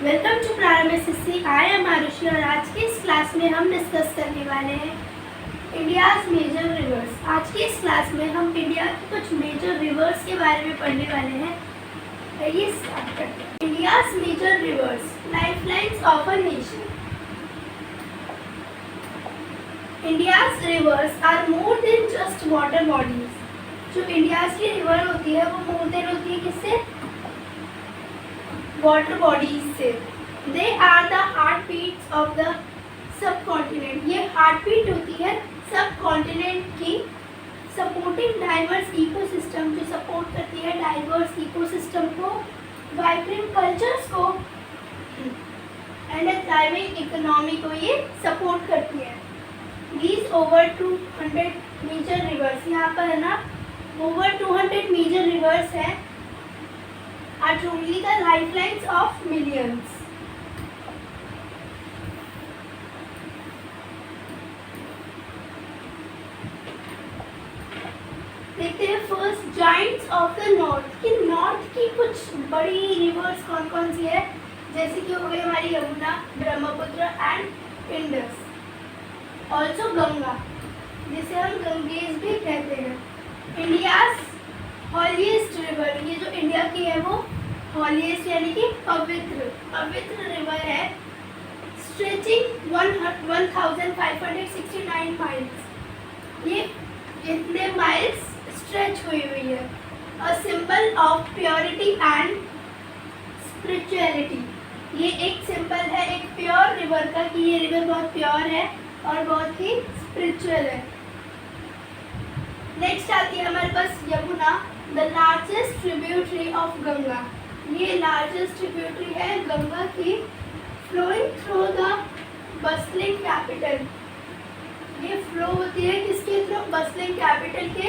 Welcome to प्रारंभ SSC. I am Arushi और आज के इस क्लास में हम डिस्कस करने वाले हैं इंडियाज मेजर रिवर्स। आज के इस क्लास में हम इंडिया के कुछ मेजर रिवर्स के बारे में पढ़ने वाले हैं। ये स्टार्ट करते हैं। India's major rivers, lifelines of a nation. India's rivers are more than just water bodies. जो इंडियाज की रिवर होती है वो मोर देन होती है किससे? वाटर बॉडीज से। They are the heartbeats of the subcontinent. ये हार्ट बीट होती है सब कॉन्टिनेंट की, सपोर्टिंग डाइवर्स इकोसिस्टम, जो सपोर्ट करती है डाइवर्स इकोसिस्टम को, वाइब्रेंट कल्चर्स को एंड अ थ्राइविंग इकोनॉमी को ये सपोर्ट करती है। These over 200 मेजर रिवर्स, यहाँ पर है ना ओवर 200 मेजर रिवर्स है, are truly the lifelines of millions. देखते हैं first Giants of the north की। नॉर्थ की कुछ बड़ी रिवर्स कौन कौन सी है, जैसे कि हो गई हमारी Yamuna, Brahmaputra and Indus, also Ganga जिसे हम गंगेज भी कहते हैं। इंडियाज हॉलीएस्ट रिवर, ये जो इंडिया की है वो हॉलीएस्ट यानी कि पवित्र रिवर है, स्ट्रेचिंग 1569 माइल्स। ये इतने माइल्स स्ट्रेच हुई है। A symbol of purity and spirituality, ये एक सिंबल है एक प्योर रिवर का कि ये रिवर बहुत प्योर है और बहुत ही स्पिरिचुअल है। नेक्स्ट आती है हमारे पास Yamuna, the largest tributary of Ganga. ये लार्जेस्ट ट्रिब्यूटरी है गंगा की, flowing through the bustling capital. ये फ्लो होती है किसके थ्रू? बस्टलिंग कैपिटल के,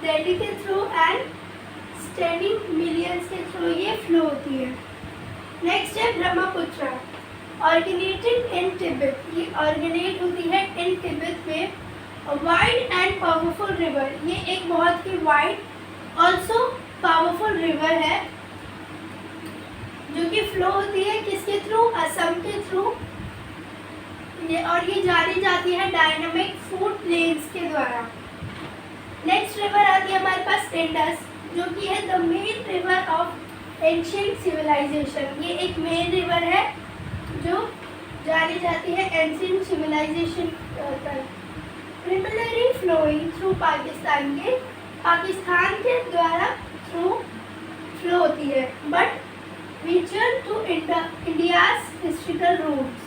दिल्ली के थ्रू एंड स्टैंडिंग मिलियंस के थ्रू ये फ्लो होती है। नेक्स्ट है ब्रह्मपुत्र, ऑर्गेनेटेड इन तिब्बत। ये ऑर्गेनेट होती है इन तिब्बत में। वाइड एंड पावरफुल रिवर, ये एक बहुत ही वाइड ऑल्सो पावरफुल रिवर है जो कि फ्लो होती है किसके थ्रू? असम के थ्रू। और ये जानी जाती है डायनामिक फूड प्लेन्स के द्वारा। नेक्स्ट रिवर आती है हमारे पास इंडस, जो कि है the main river of ancient civilization. ये एक मेन रिवर है जो जानी जाती है एंशिएंट सिविलाइजेशन तक। प्रिमिनरी फ्लोइंग थ्रू पाकिस्तान के द्वारा थ्रू फ्लो होती है, but return to India's historical roots.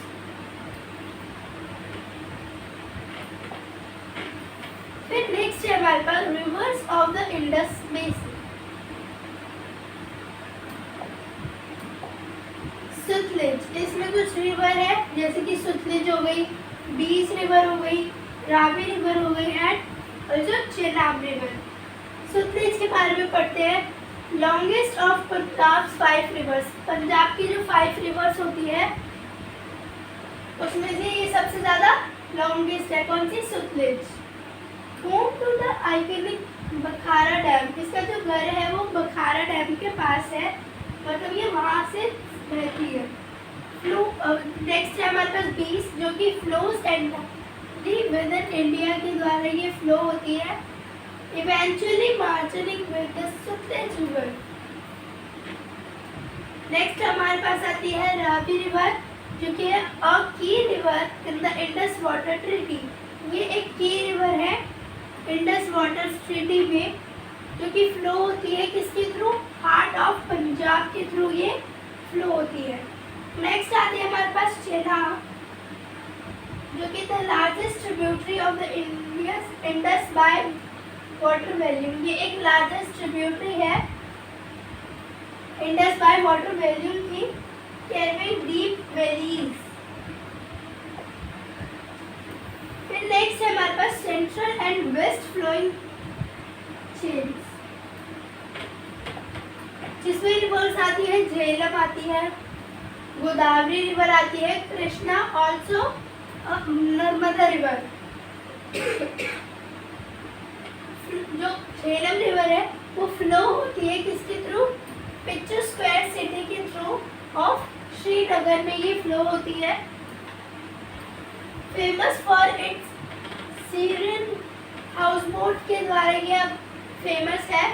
फिर नेक्स्ट है हमारे पास rivers of the Indus basin. Sutlej, इसमें कुछ रिवर है जैसे कि सतलुज हो गई, बीस रिवर हो गई, रावी रिवर हो गई एंड जो चेनाब रिवर। सतलुज के बारे में पढ़ते हैं। Longest of Punjab 5 reverse, Punjab की जो 5 रिवर्स होती है उसमें से ये सबसे ज़्यादा लॉन्गेस्ट है। कौन सी? Sutlej. Home to the iconic Bhakra dam, इसका जो घर है वो बखारा डैम के पास है, मतलब ये वहाँ से बहती है। नेक्स्ट है हमारे पास 20, जो कि flows entirely with in India के द्वारा ये फ्लो होती है, eventually marching with the Sutlej river. Next हमारे पास आती है रावी रिवर, जो कि है अ की river in the Indus water treaty. ये एक की रिवर है इंडस वाटर ट्रीटी में, जो कि फ्लो होती है किसके थ्रू? हार्ट ऑफ पंजाब के थ्रू ये फ्लो होती है। नेक्स्ट आती है हमारे पास चेनाब, जो कि the largest tributary of the Indus by water volume. ये एक लार्जेस्ट ट्रिब्यूटरी है इंडस बाय वाटर वॉल्यूम की, कैरिंग डीप वैलीज। फिर नेक्स्ट है हमारे पास central and west flowing chains, जिसमें रिवर्स आती है झेलम आती है, गोदावरी रिवर आती है, कृष्णा, ऑल्सो नर्मदा रिवर। जो झेलम रिवर है वो फ्लो होती है किसके थ्रू? पिक्चर स्क्वायर सिटी के थ्रू ऑफ श्रीनगर में ये फ्लो होती है। Famous for its Syrian house boat के द्वारा ये अब फेमस है।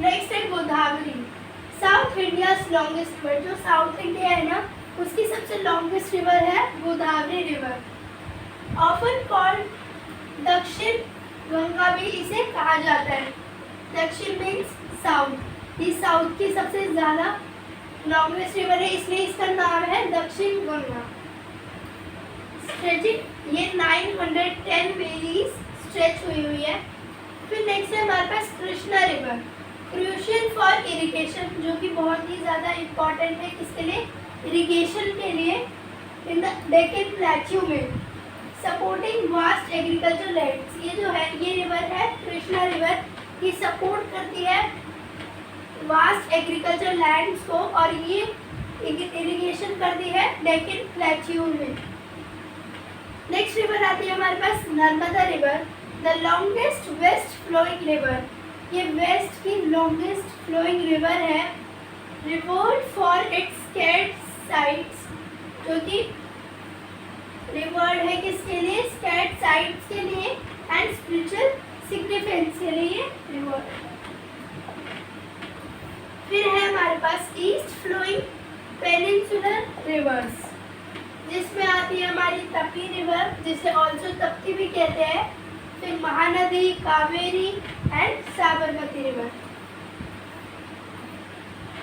नेक्स्ट है Godavari, south India longest river. जो साउथ इंडिया है ना, उसकी सबसे लॉन्गेस्ट रिवर है गोदावरी रिवर। ऑफन कॉल्ड दक्षिण गंगा भी इसे कहा जाता है। दक्षिण मीन्स साउथ, ये साउथ की सबसे ज़्यादा लॉन्गेस्ट रिवर है, इसलिए इसका नाम है दक्षिण गंगा। स्ट्रेचिंग ये 910 मेलीज स्ट्रेच हुई है। फिर नेक्स्ट है हमारे पास Krishna river, crucial for irrigation, जो कि बहुत ही ज़्यादा इम्पॉर्टेंट है किसके लिए, इरिगेशन के लिए। इन द डेक्कन प्लेट्यू में सपोर्टिंग वास्ट एग्रीकल्चर लैंड्स, ये जो है ये रिवर है कृष्णा रिवर, ये सपोर्ट करती है वास्ट एग्रीकल्चर लैंड्स को और ये इरिगेशन करती है डेक्कन प्लेट्यू में। नेक्स्ट रिवर आती है हमारे पास Narmada river, the longest west flowing river. ये वेस्ट की लॉन्गेस्ट फ्लोइंग रिवर है। Revered for its sacred sites, जो कि रिवर्ड है किसके लिए, स्कैर्ड साइट्स के लिए एंड स्पिरिचुअल सिग्निफिकेंस के लिए रिवर्ड। फिर है हमारे पास ईस्ट फ्लोइंग पेनिनसुलर रिवर्स, जिसमें आती है हमारी तपी रिवर, जिसे ऑल्सो तप्ती भी कहते हैं। फिर Mahanadi, Kaveri and Sabarmati river.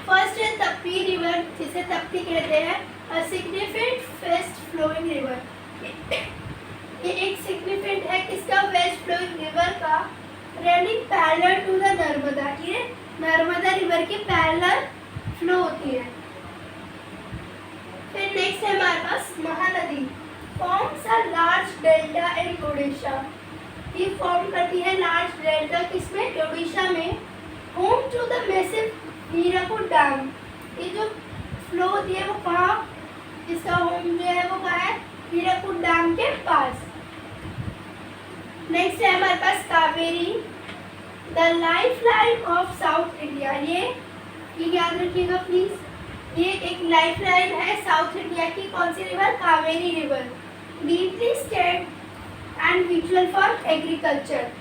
First है तपी रिवर, जिसे तप्ती कहते हैं, a significant west flowing river. ये एक सिग्निफिकेंट है किसका, वेस्ट फ्लोइंग रिवर का, running parallel to the Narmada, ये नर्मदा रिवर के पैरेलल फ्लो होती है। फिर नेक्स्ट है हमारे पास Mahanadi, forms a large delta in Odisha. ये फॉर्म करती है लार्ज डेल्टा किसमें, ओडिशा में। Home to the massive Hirakud dam, ये जो फ्लो होती है वो कहाँ, इसका होम जो है वो कहाँ है, हीराकुड डैम के पास। नेक्स्ट है हमारे पास Kaveri, the life line of south India. ये याद रखिएगा प्लीज, ये एक लाइफ लाइन है साउथ इंडिया की। कौन सी river, Kaveri river. Deeply stayed and visual for agriculture.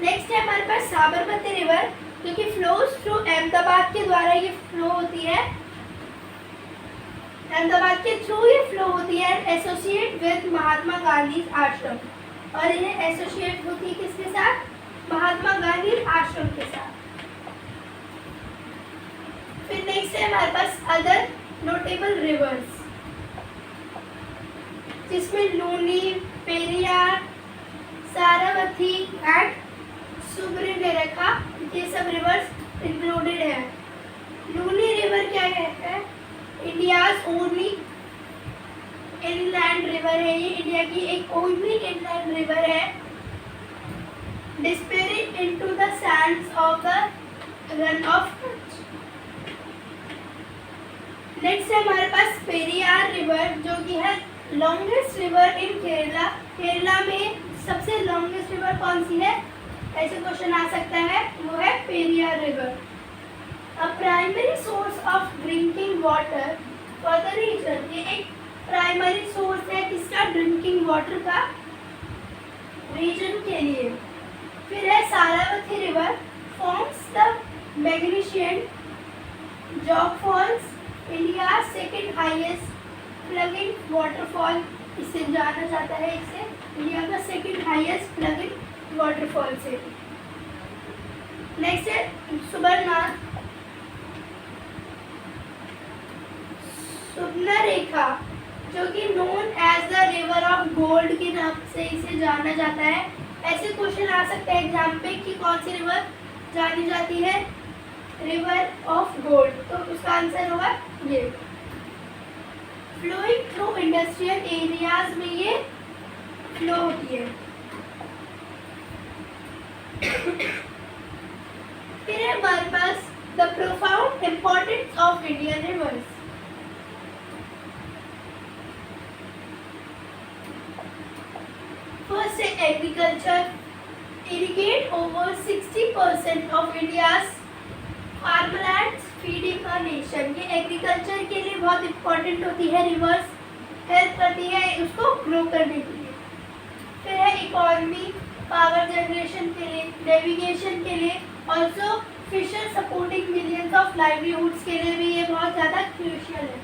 Next है हमारे पास साबरमती रिवर, जो कि फ्लोज थ्रू अहमदाबाद के द्वारा ये फ्लो होती है, अहमदाबाद के थ्रू ये फ्लो होती है। एसोसिएट विद महात्मा गांधी आश्रम, और ये एसोसिएट होती है किसके साथ, महात्मा गांधी आश्रम के साथ। फिर नेक्स्ट है हमारे पास अदर नोटेबल रिवर्स, जिसमें लूनी, पेरियार, सारावती एंड सुब्रमण्यरेखा, ये सब रिवर्स इंक्लूडेड है। लूनी रिवर क्या कहते हैं, इंडियाज ओनली इनलैंड रिवर है, ये इंडिया की एक ओनली इनलैंड रिवर है। Despairing into the Sands of the run of Kutch. Next है हमारे पास पेरियार रिवर, जो कि है longest river in Kerala. Kerala में सबसे लॉन्गेस्ट रिवर कौन सी है, ऐसे क्वेश्चन आ सकता है, वो है Periyar river. A primary source of drinking water for the region, ये एक प्राइमरी सोर्स है किसका, ड्रिंकिंग वाटर का रीजन के लिए। फिर है Sharavati river, forms the magnificent Jog falls, India second highest plunging waterfall, इससे जाना जाता है, इससे इंडिया का सेकेंड हाईएस्ट प्लगिंग वाटरफॉल से। नेक्स्ट है सुबरनाथ, सुवर्णरेखा, जो कि known as the river of gold के नाम से इसे जाना जाता है। ऐसे क्वेश्चन आ सकते हैं एग्जाम पे कि कौन सी रिवर जानी जाती है, रिवर ऑफ गोल्ड, तो उसका आंसर होगा ये। फ्लोइंग थ्रू इंडस्ट्रियल एरियाज में ये फ्लो होती है। फिर है हमारे पास the profound importance of Indian rivers. First है agriculture, irrigate over 60% of India's farmland conservation, ये एग्रीकल्चर के लिए बहुत इंपॉर्टेंट होती है, रिवर्स हेल्प करती है उसको ग्रो करने के लिए। फिर है इकोनॉमी, पावर जनरेशन के लिए, नेविगेशन के लिए, also fisher supporting millions of livelihoods के लिए भी ये बहुत ज़्यादा क्रूशियल है।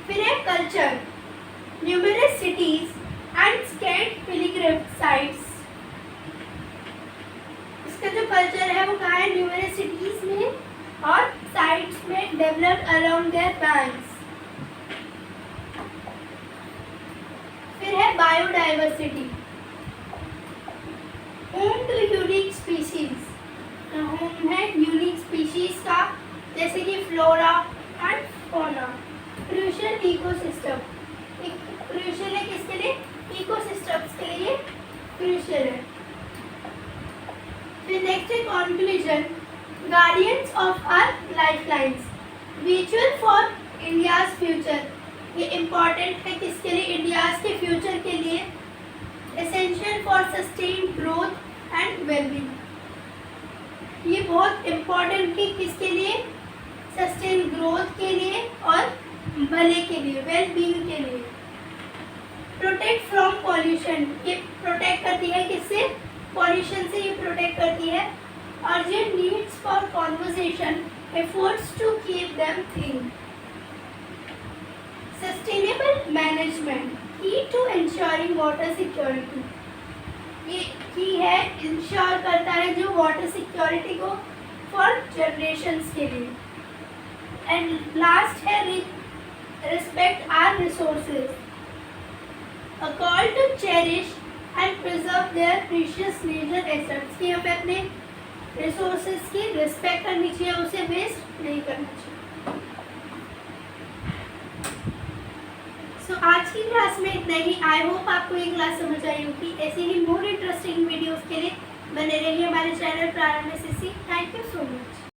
फिर है culture, numerous cities and scared Pilgrim sites. इसका जो कल्चर है वो कहाँ है, न्यूमरस सिटीज में और साइट्स में डेवलप्ड अलोंग देयर बैंक्स। फिर है biodiversity, home to unique species, home है यूनिक स्पीशीज का, जैसे कि flora and fauna. Crucial ecosystem, crucial है किसके लिए, इकोसिस्टम्स के लिए क्रूशियल है। फिर नेक्स्ट है conclusion, guardians of our lifelines, visual for India's future. ये इम्पॉर्टेंट है किसके लिए, इंडियाज के फ्यूचर के लिए, essential for sustain growth and wellbeing. ये बहुत इम्पॉर्टेंट है किसके लिए, सस्टेन ग्रोथ के लिए और भले के लिए, वेलबींग के लिए। प्रोटेक्ट फ्रॉम पॉल्यूशन, ये प्रोटेक्ट करती है किससे, पॉल्यूशन से ये प्रोटेक्ट करती है। और ये needs for conversation, efforts to keep them clean. Sustainable management, की टू इंश्योरिंग वाटर सिक्योरिटी, ये की है, इंश्योर करता है जो वाटर सिक्योरिटी को फॉर जनरेशंस के लिए। एंड लास्ट है respect our resources, a call to cherish and preserve there precious nature assets, कि हमें अपने रिसोर्सेज की रिस्पेक्ट करनी चाहिए, उसे वेस्ट नहीं करना चाहिए। आज की क्लास में इतना ही। आई होप आपको ये क्लास समझ आई होगी। ऐसे ही मोर इंटरेस्टिंग वीडियोस के लिए बने रहिए हमारे चैनल प्रारंभ SSC। Thank you so much.